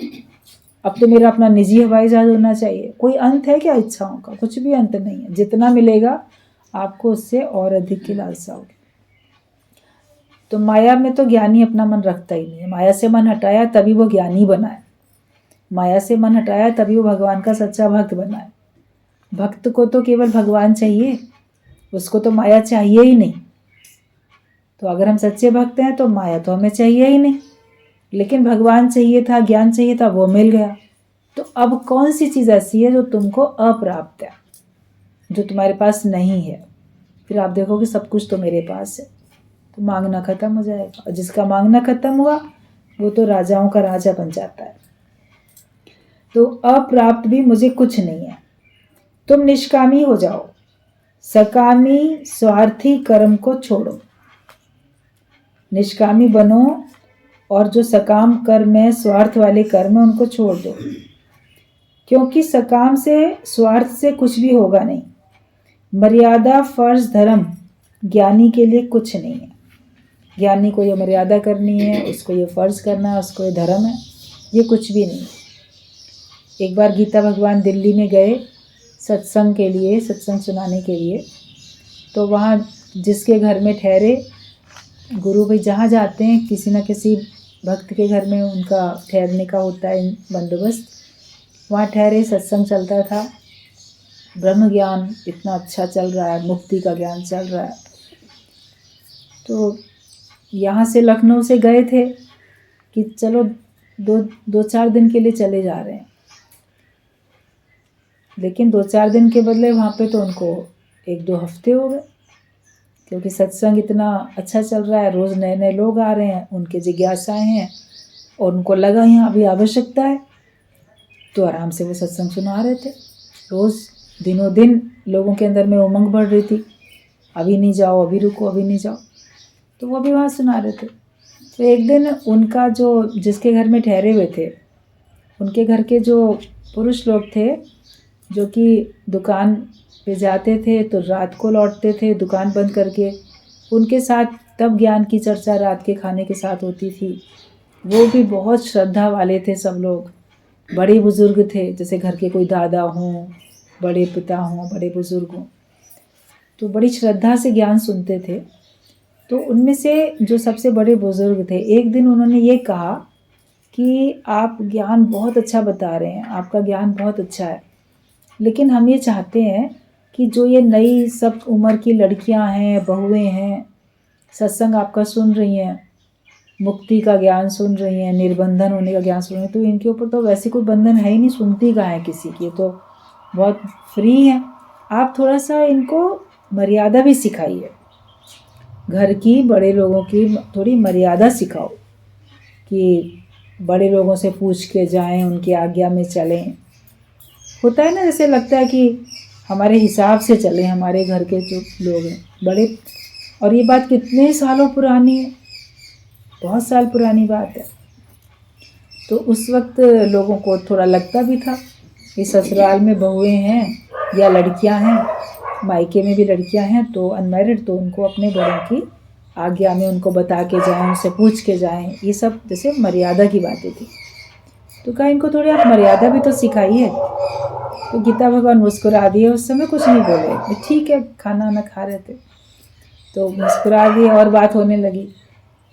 अब तो मेरा अपना निजी हवाई जहाज़ होना चाहिए। कोई अंत है क्या इच्छाओं का? कुछ भी अंत नहीं है। जितना मिलेगा आपको उससे और अधिक की लालसा होगी। तो माया में तो ज्ञानी अपना मन रखता ही नहीं है। माया से मन हटाया तभी वो ज्ञानी बना है, माया से मन हटाया तभी वो भगवान का सच्चा भक्त बना है। भक्त को तो केवल भगवान चाहिए, उसको तो माया चाहिए ही नहीं। तो अगर हम सच्चे भक्त हैं तो माया तो हमें चाहिए ही नहीं, लेकिन भगवान चाहिए था, ज्ञान चाहिए था, वो मिल गया। तो अब कौन सी चीज़ ऐसी है जो तुमको अप्राप्त है, जो तुम्हारे पास नहीं है? फिर आप देखोगे सब कुछ तो मेरे पास है, तो मांगना खत्म हो जाएगा। और जिसका मांगना खत्म हुआ वो तो राजाओं का राजा बन जाता है। तो अप्राप्त भी मुझे कुछ नहीं है। तुम निष्कामी हो जाओ, सकामी स्वार्थी कर्म को छोड़ो। निष्कामी बनो और जो सकाम कर्म है, स्वार्थ वाले कर्म है, उनको छोड़ दो, क्योंकि सकाम से, स्वार्थ से कुछ भी होगा नहीं। मर्यादा, फर्ज, धर्म ज्ञानी के लिए कुछ नहीं है। ज्ञानी को ये मर्यादा करनी है, उसको ये फर्ज करना है, उसको ये धर्म है, ये कुछ भी नहीं। एक बार गीता भगवान दिल्ली में गए सत्संग के लिए, सत्संग सुनाने के लिए। तो वहाँ जिसके घर में ठहरे, गुरु भाई जहाँ जाते हैं किसी न किसी भक्त के घर में उनका ठहरने का होता है बंदोबस्त, वहाँ ठहरे, सत्संग चलता था, ब्रह्म ज्ञान इतना अच्छा चल रहा है, मुक्ति का ज्ञान चल रहा है। तो यहाँ से लखनऊ से गए थे कि चलो दो चार दिन के लिए चले जा रहे हैं, लेकिन 2-4 दिन के बदले वहाँ पे तो उनको 1-2 हफ्ते हो गए, क्योंकि सत्संग इतना अच्छा चल रहा है, रोज़ नए नए लोग आ रहे हैं, उनके जिज्ञासाएँ हैं और उनको लगा यहाँ अभी आवश्यकता है, तो आराम से वो सत्संग सुना रहे थे। रोज़ दिनों दिन लोगों के अंदर में उमंग बढ़ रही थी, अभी नहीं जाओ, अभी रुको, अभी नहीं जाओ, तो वो भी वहाँ सुना रहे थे। तो एक दिन उनका जो जिसके घर में ठहरे हुए थे, उनके घर के जो पुरुष लोग थे, जो कि दुकान पे जाते थे तो रात को लौटते थे दुकान बंद करके, उनके साथ तब ज्ञान की चर्चा रात के खाने के साथ होती थी। वो भी बहुत श्रद्धा वाले थे, सब लोग बड़े बुज़ुर्ग थे, जैसे घर के कोई दादा हों, बड़े पिता हों, बड़े बुज़ुर्ग हों, तो बड़ी श्रद्धा से ज्ञान सुनते थे। तो उनमें से जो सबसे बड़े बुज़ुर्ग थे, एक दिन उन्होंने ये कहा कि आप ज्ञान बहुत अच्छा बता रहे हैं, आपका ज्ञान बहुत अच्छा है, लेकिन हम ये चाहते हैं कि जो ये नई सब उम्र की लड़कियां हैं, बहुएं हैं, सत्संग आपका सुन रही हैं, मुक्ति का ज्ञान सुन रही हैं, निर्बंधन होने का ज्ञान सुन रही हैं, तो इनके ऊपर तो वैसे कोई बंधन है ही नहीं, सुनती कहाँ है किसी की, तो बहुत फ्री हैं। आप थोड़ा सा इनको मर्यादा भी सिखाइए, घर की बड़े लोगों की थोड़ी मर्यादा सिखाओ, कि बड़े लोगों से पूछ के जाएं, उनकी आज्ञा में चलें। होता है ना, जैसे लगता है कि हमारे हिसाब से चलें, हमारे घर के जो लोग हैं बड़े, और ये बात कितने सालों पुरानी है, बहुत साल पुरानी बात है। तो उस वक्त लोगों को थोड़ा लगता भी था कि ससुराल में बहुएं हैं या लड़कियां हैं, मायके में भी लड़कियां हैं, तो अनमैरिड, तो उनको अपने बड़ों की आज्ञा में उनको बता के जाएं, उनसे पूछ के जाएं, ये सब जैसे मर्यादा की बातें थी। तो कहा इनको थोड़ी आप मर्यादा भी तो सिखाइए। तो गीता भगवान मुस्कुरा दिए, उस समय कुछ नहीं बोले, ठीक है, खाना ना खा रहे थे तो मुस्कुरा दिए और बात होने लगी।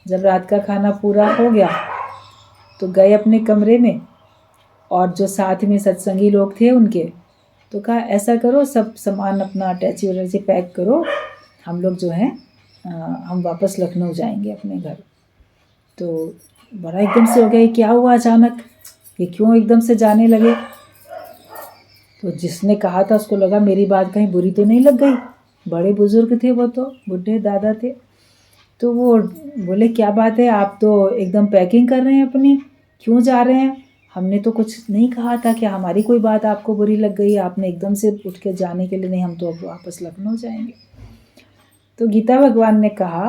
जब रात का खाना पूरा हो गया तो गए अपने कमरे में, और जो साथ में सत्संगी लोग थे उनके, तो कहा ऐसा करो, सब सामान अपना अटैची वटैची पैक करो, हम लोग जो हैं हम वापस लखनऊ जाएंगे अपने घर। तो बड़ा एकदम से हो गया, क्या हुआ अचानक, ये क्यों एकदम से जाने लगे? तो जिसने कहा था उसको लगा मेरी बात कहीं बुरी तो नहीं लग गई, बड़े बुजुर्ग थे वो, तो बुढ़े दादा थे। तो वो बोले क्या बात है, आप तो एकदम पैकिंग कर रहे हैं अपनी, क्यों जा रहे हैं? हमने तो कुछ नहीं कहा था कि हमारी कोई बात आपको बुरी लग गई, आपने एकदम से उठ के जाने के लिए, नहीं हम तो अब वापस लखनऊ जाएंगे। तो गीता भगवान ने कहा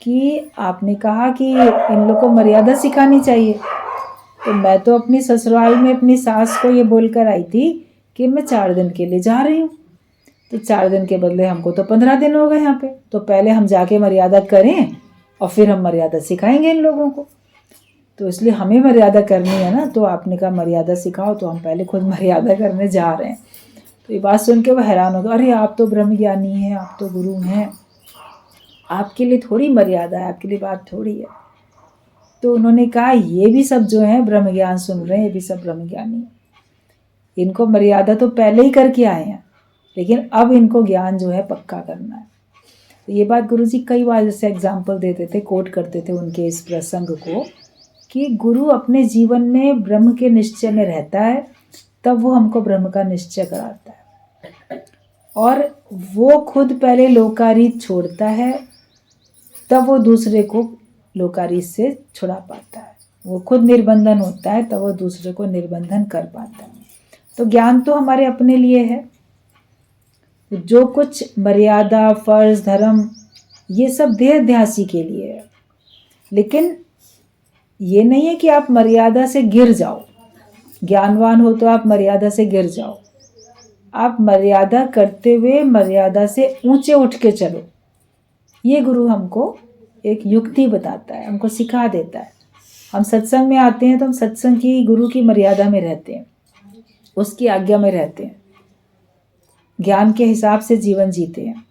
कि आपने कहा कि इन लोग को मर्यादा सिखानी चाहिए, तो मैं तो अपनी ससुराल में अपनी सास को ये बोलकर आई थी कि मैं 4 दिन के लिए जा रही हूँ, तो 4 दिन के बदले हमको तो 15 दिन हो गए यहाँ पे, तो पहले हम जाके मर्यादा करें और फिर हम मर्यादा सिखाएंगे इन लोगों को, तो इसलिए हमें मर्यादा करनी है ना। तो आपने कहा मर्यादा सिखाओ, तो हम पहले खुद मर्यादा करने जा रहे हैं। तो ये बात सुन के वो हैरान हो गया, अरे आप तो ब्रह्मज्ञानी हैं, आप तो गुरु हैं, आपके लिए थोड़ी मर्यादा है, आपके लिए बात थोड़ी है। तो उन्होंने कहा ये भी सब जो है ब्रह्म ज्ञान सुन रहे हैं, ये भी सब ब्रह्मज्ञानी है, इनको मर्यादा तो पहले ही करके आए हैं, लेकिन अब इनको ज्ञान जो है पक्का करना है। तो ये बात गुरुजी कई बार जैसे एग्जाम्पल देते थे, कोट करते थे उनके इस प्रसंग को, कि गुरु अपने जीवन में ब्रह्म के निश्चय में रहता है, तब वो हमको ब्रह्म का निश्चय कराता है। और वो खुद पहले लोकारीत छोड़ता है, तब वो दूसरे को लोकारीत से छुड़ा पाता है। वो खुद निर्बंधन होता है, तब वो दूसरे को निर्बंधन कर पाता है। तो ज्ञान तो हमारे अपने लिए है। जो कुछ मर्यादा, फर्ज, धर्म, ये सब देहाध्यासी के लिए है। लेकिन ये नहीं है कि आप मर्यादा से गिर जाओ। ज्ञानवान हो तो आप मर्यादा से गिर जाओ। आप मर्यादा करते हुए मर्यादा से ऊंचे उठ के चलो। ये गुरु हमको एक युक्ति बताता है, हमको सिखा देता है। हम सत्संग में आते हैं तो हम सत्संग की, गुरु की मर्यादा में रहते हैं, उसकी आज्ञा में रहते हैं, ज्ञान के हिसाब से जीवन जीते हैं।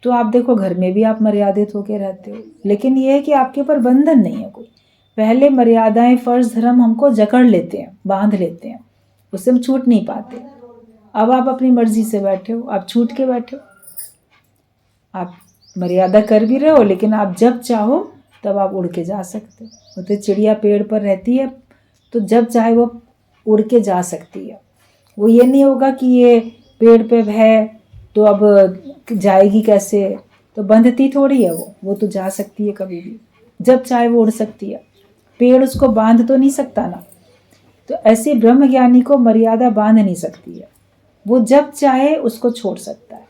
तो आप देखो, घर में भी आप मर्यादित होकर रहते हो, लेकिन ये है कि आपके ऊपर बंधन नहीं है कोई। पहले मर्यादाएं, फर्ज, धर्म हमको जकड़ लेते हैं, बांध लेते हैं, उससे हम छूट नहीं पाते। अब आप अपनी मर्जी से बैठे हो, आप छूट के बैठे हो। आप मर्यादा कर भी रहे हो, लेकिन आप जब चाहो तब आप उड़ के जा सकते हो। तो चिड़िया पेड़ पर रहती है, तो जब चाहे वो उड़ के जा सकती है। वो ये नहीं होगा कि ये पेड़ पे है तो अब जाएगी कैसे, तो बंधती थोड़ी है वो तो जा सकती है कभी भी, जब चाहे वो उड़ सकती है। पेड़ उसको बांध तो नहीं सकता ना। तो ऐसे ब्रह्मज्ञानी को मर्यादा बांध नहीं सकती है। वो जब चाहे उसको छोड़ सकता है।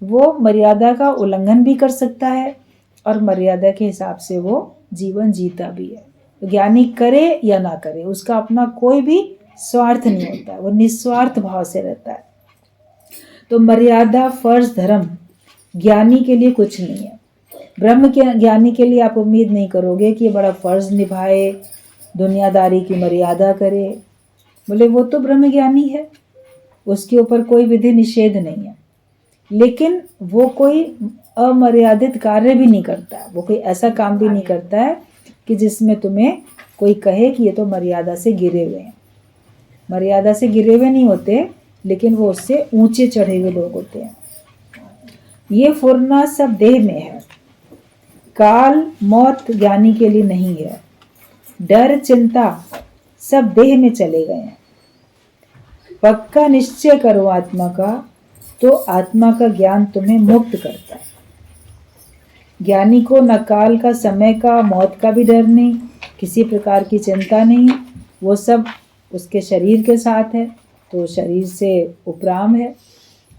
वो मर्यादा का उल्लंघन भी कर सकता है और मर्यादा के हिसाब से वो जीवन जीता भी है। तो ज्ञानी करे या ना करे, उसका अपना कोई भी स्वार्थ नहीं होता है, वो निस्वार्थ भाव से रहता है। तो मर्यादा, फर्ज, धर्म ज्ञानी के लिए कुछ नहीं है। ब्रह्म के ज्ञानी के लिए आप उम्मीद नहीं करोगे कि ये बड़ा फर्ज निभाए, दुनियादारी की मर्यादा करे। बोले वो तो ब्रह्म ज्ञानी है, उसके ऊपर कोई विधि निषेध नहीं है, लेकिन वो कोई अमर्यादित कार्य भी नहीं करता है। वो कोई ऐसा काम भी नहीं करता है कि जिसमें तुम्हें कोई कहे कि ये तो मर्यादा से गिरे हुए हैं। मर्यादा से गिरे हुए नहीं होते, लेकिन वो उससे ऊंचे चढ़े हुए लोग होते हैं। ये फुरना सब देह में है। काल, मौत ज्ञानी के लिए नहीं है। डर, चिंता सब देह में चले गए हैं। पक्का निश्चय करो आत्मा का, तो आत्मा का ज्ञान तुम्हें मुक्त करता है। ज्ञानी को न काल का, समय का, मौत का भी डर नहीं, किसी प्रकार की चिंता नहीं। वो सब उसके शरीर के साथ है, तो शरीर से उपराम है।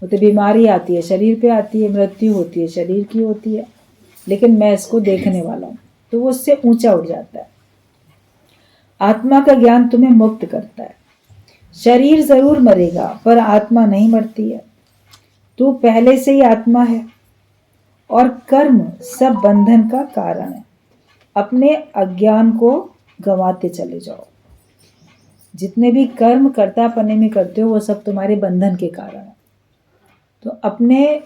वो तो बीमारी आती है शरीर पे आती है, मृत्यु होती है शरीर की होती है, लेकिन मैं इसको देखने वाला हूँ, तो वो उससे ऊंचा उठ जाता है। आत्मा का ज्ञान तुम्हें मुक्त करता है। शरीर जरूर मरेगा, पर आत्मा नहीं मरती है। तू पहले से ही आत्मा है, और कर्म सब बंधन का कारण है। अपने अज्ञान को गंवाते चले जाओ। जितने भी कर्म कर्तापने में करते हो, वो सब तुम्हारे बंधन के कारण है। तो अपने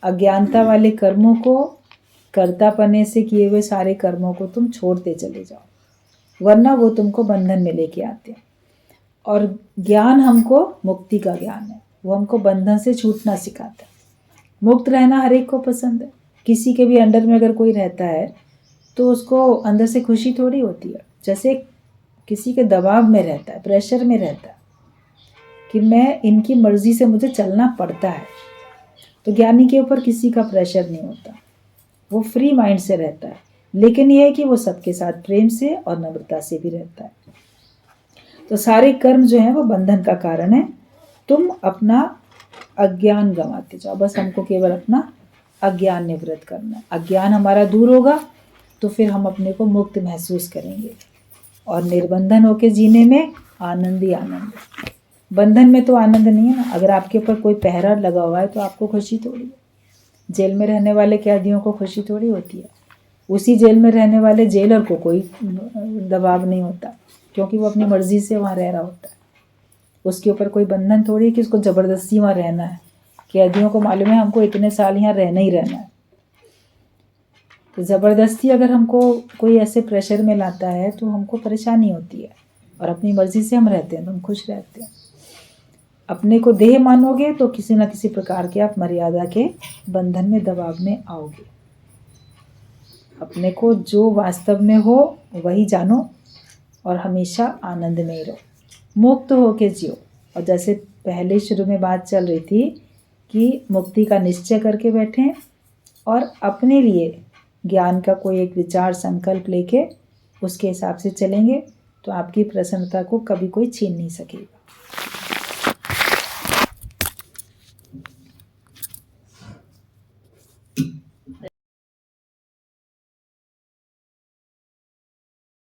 अज्ञानता वाले कर्मों को, कर्तापने से किए हुए सारे कर्मों को तुम छोड़ते चले जाओ, वरना वो तुमको बंधन में लेके आते हैं। और ज्ञान हमको मुक्ति का ज्ञान है, वो हमको बंधन से छूटना सिखाता है। मुक्त रहना हर एक को पसंद है। किसी के भी अंडर में अगर कोई रहता है तो उसको अंदर से खुशी थोड़ी होती है। जैसे किसी के दबाव में रहता है, प्रेशर में रहता है कि मैं इनकी मर्जी से मुझे चलना पड़ता है, तो ज्ञानी के ऊपर किसी का प्रेशर नहीं होता, वो फ्री माइंड से रहता है। लेकिन यह है कि वो सबके साथ प्रेम से और नम्रता से भी रहता है। तो सारे कर्म जो हैं वो बंधन का कारण है। तुम अपना अज्ञान गंवाते जाओ, बस हमको केवल अपना अज्ञान निवृत्त करना है। अज्ञान हमारा दूर होगा तो फिर हम अपने को मुक्त महसूस करेंगे, और निर्बंधन होके जीने में आनंद ही आनंद है। बंधन में तो आनंद नहीं है ना। अगर आपके ऊपर कोई पहरा लगा हुआ है तो आपको खुशी थोड़ी है। जेल में रहने वाले कैदियों को खुशी थोड़ी होती है। उसी जेल में रहने वाले जेलर को कोई दबाव नहीं होता, क्योंकि वो अपनी मर्जी से वहाँ रह रहा होता है। उसके ऊपर कोई बंधन थोड़ी है कि उसको ज़बरदस्ती वहाँ रहना है। कैदियों को मालूम है हमको इतने साल यहाँ रहना ही रहना है। तो ज़बरदस्ती अगर हमको कोई ऐसे प्रेशर में लाता है तो हमको परेशानी होती है, और अपनी मर्जी से हम रहते हैं तो हम खुश रहते हैं। अपने को देह मानोगे तो किसी न किसी प्रकार के आप मर्यादा के बंधन में, दबाव में आओगे। अपने को जो वास्तव में हो वही जानो और हमेशा आनंद में ही रहो, मुक्त होके जियो। और जैसे पहले शुरू में बात चल रही थी कि मुक्ति का निश्चय करके बैठें और अपने लिए ज्ञान का कोई एक विचार संकल्प लेके उसके हिसाब से चलेंगे तो आपकी प्रसन्नता को कभी कोई छीन नहीं सकेगा।